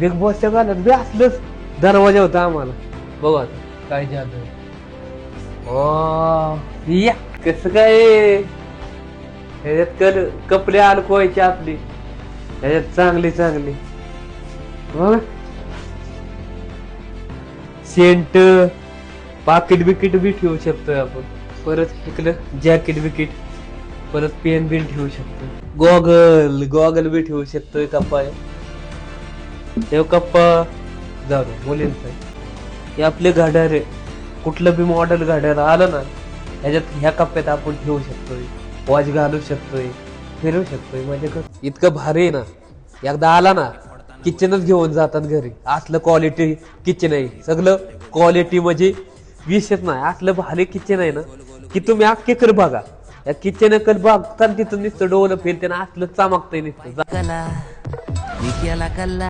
Big बॉसच्या गाण्यात बी असलंच दरवाजा होता आम्हाला. बघू आता काय जादू. या कसं काय ह्याच्यात कपडे अडकवायचे आपली, ह्याच्यात चांगली चांगली बघ. सेंट पाकिट बिकिट बी ठेवू शकतोय आपण. परत इकडं जॅकेट बिकिट, परत पेन बिन ठेवू शकतो. गॉगल बी ठेवू शकतोय. कप्पा आहे कप्पा जाऊ दे मुलींचा. हे आपले घड्याळ आहे, कुठलं बी मॉडेल घड्याळ आलं ना ह्याच्यात ह्या कप्प्यात आपण ठेवू शकतोय. वॉच घालू शकतोय, फिरवू शकतोय. म्हणजे इतकं भारी आहे ना. एकदा आला ना किचनच घेऊन जातात घरी. असलं क्वालिटी किचन आहे, सगळं क्वालिटी म्हणजे विषयच नाही. असलं भारी किचन आहे ना की तुम्ही अख्खे कर बघा. या किचन कल बघता तिथं नुसतं डोलं फिरते ना, असलं चमकतंय नुसतं.